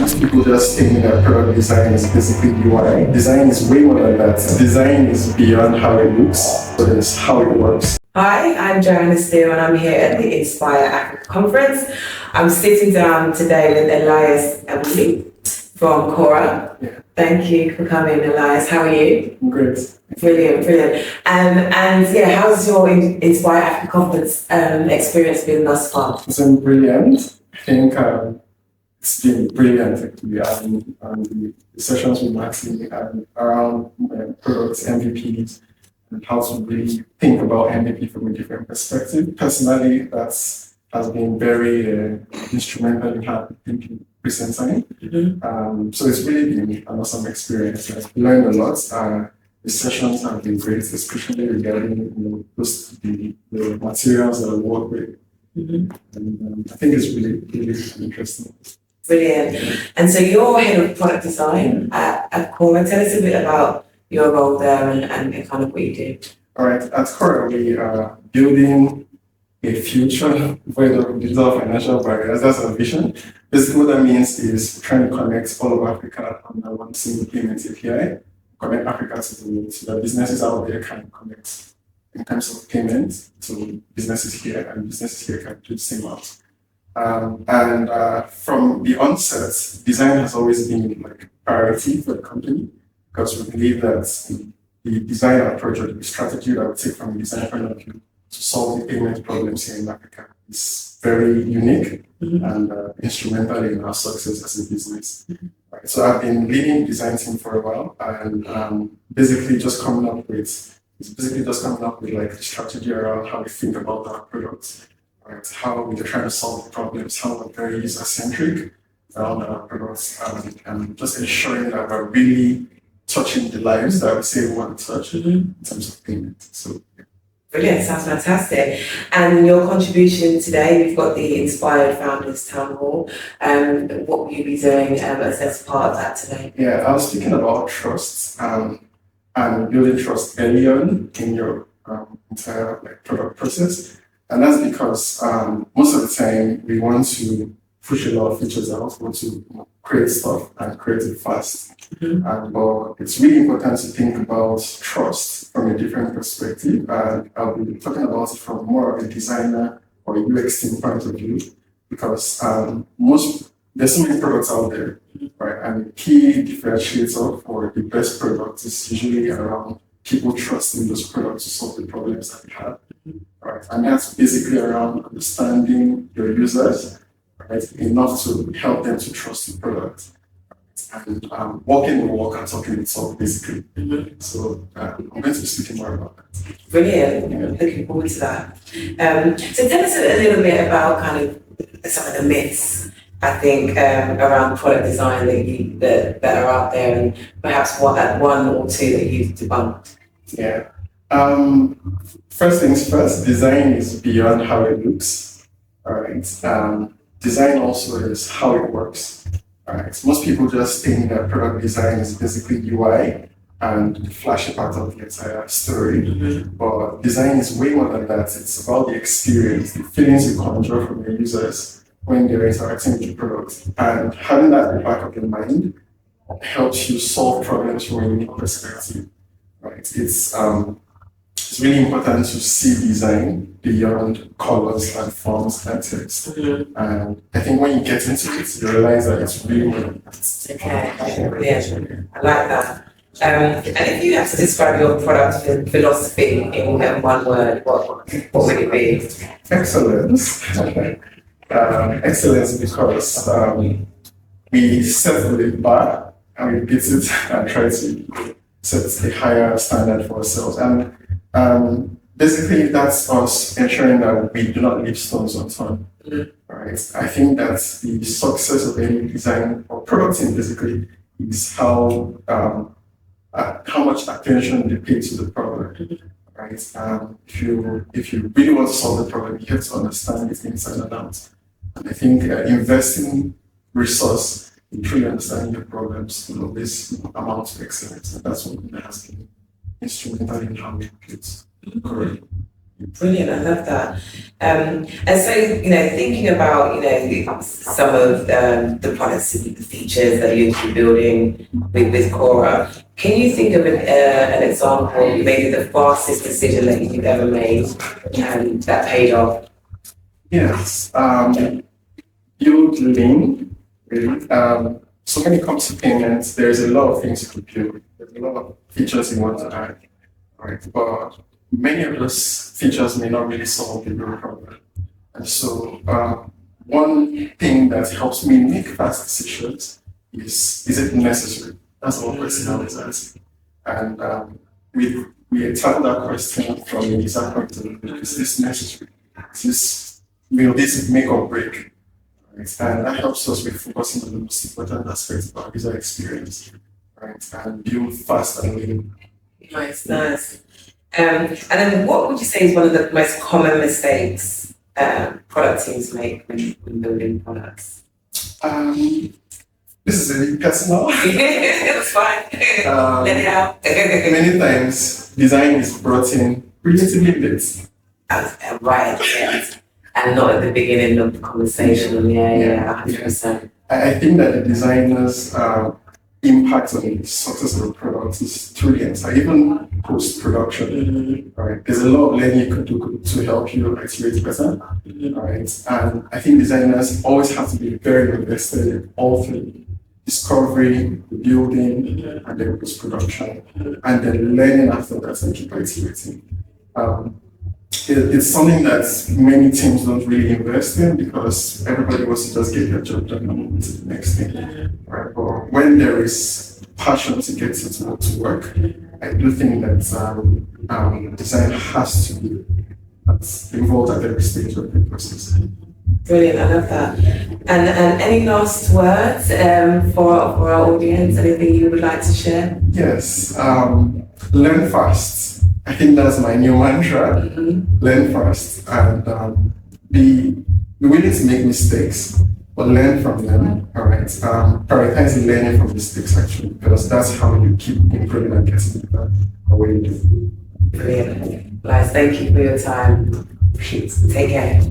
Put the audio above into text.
most people just think that product design is basically UI. Design is way more than that. Design is beyond how it looks, so it's how it works. Hi, I'm Joanna Steele and I'm here at the Inspire Africa Conference. I'm sitting down today with Elias Awili from Kora. Yeah. Thank you for coming, Elias. How are you? Great. Brilliant. And yeah, how's your Inspire Africa Conference experience been thus far? It's been brilliant. I think it's been brilliant actually. The sessions with Maxi around products, MVPs, and how to really think about MVP from a different perspective. Personally, that has been very instrumental in how I think in recent time. Mm-hmm. So it's really been an awesome experience. I've learned a lot. The sessions have been great, especially regarding the materials that I work with. Mm-hmm. And I think it's really interesting. Brilliant. And so you're head of product design at Kora. Tell us a bit about your role there and kind of what you do. All right, at Kora, we are building a future void of digital financial barriers. That's our vision. Basically, what that means is trying to connect all of Africa under one single payment API, connect Africa to the world, so that businesses out there can connect in terms of payment to businesses here, and businesses here can do the same out. From the onset, design has always been like a priority for the company because we believe that the design approach or the strategy that we take from a design point of view to solve the payment problems here in Africa is very unique and instrumental in our success as a business. Right. So I've been leading the design team for a while and basically just coming up with like the strategy around how we think about our products, right? How we're trying to solve problems, how we're very user-centric around our products, and just ensuring that we're really touching the lives that we say we want to touch in terms of payment. So yeah. Brilliant, sounds fantastic. And your contribution today, we've got the Inspired Founders Town Hall. What will you be doing as part of that today? Yeah, I was speaking about trust and building trust early on in your entire product process. And that's because most of the time we want to push a lot of features out, we want to create stuff and create it fast. But it's really important to think about trust from a different perspective. And I'll be talking about it from more of a designer or a UX team point of view, because there's so many products out there, right? And the key differentiator for the best product is usually around people trusting those products to solve the problems that they have, right? And that's basically around understanding your users, right? Enough to help them to trust the product. And walking the walk and talking the talk, basically. So I'm going to be speaking more about that. Brilliant. Yeah. Looking forward to that. So tell us a little bit about kind of some of the myths, I think, around product design that are out there, and perhaps one or two that you've debunked. Yeah. First things first, design is beyond how it looks. All right. Design also is how it works. Right. Most people just think that product design is basically UI and the flashy part of the entire story. But design is way more than that. It's about the experience, the feelings you conjure from your users when they're interacting with the product. And having that in the back of your mind helps you solve problems from a unique perspective. Right. It's really important to see design beyond colors and forms and text. And I think when you get into it, you realize that it's really important. Okay, brilliant. I like that. And if you had to describe your product philosophy in one word, what would it be? Excellence. Excellence because we set the bar and we beat it and try to set a higher standard for ourselves. And basically, that's us ensuring that we do not leave stones unturned. Right? I think that the success of any design or product team basically is how much attention they pay to the product. Right? If you really want to solve the problem, you have to understand it inside and out. And I think investing resource in truly understanding your problems will always amount to excellence, and that's what has been instrumental in how we compute. Correct. Brilliant, I love that. And so, thinking about, some of the products and the features that you're building with Kora, can you think of an example, maybe the fastest decision that you've ever made that paid off? Yes. Build lean, really. So when it comes to payments, there's a lot of things you could build. There's a lot of features you want to add, right? But many of those features may not really solve the real problem. And so one thing that helps me make fast decisions is it necessary? That's one question I always ask. And we tackle that question from a user point of view. Is this necessary? Will this make or break? Right? And that helps us with focusing on the most important aspects of our user experience, right? And build fast and lean. Nice. And then what would you say is one of the most common mistakes product teams make when building products? This is a bit personal. It's fine. Let it out. Many times, design is brought in relatively late. Right, yes. And not at the beginning of the conversation. Yeah, 100%. I think that the designer's impact on the success of the product is through the entire, even post-production, right? There's a lot of learning you could do to help you iterate better, right? And I think designers always have to be very invested in all three: discovery, the building, and then post-production, and then learning after that and keep iterating. It's something that many teams don't really invest in because everybody wants to just get their job done and move to the next thing, right? But when there is passion to get it to work, I do think that design has to be involved at every stage of the process. Brilliant, I love that. And any last words for our audience? Anything you would like to share? Yes, learn fast. I think that's my new mantra. Learn fast and be willing to make mistakes, but learn from them. All right. Prioritize learning from mistakes actually, because that's how you keep improving and getting better at what you do. Brilliant. Elias, thank you for your time. Take care.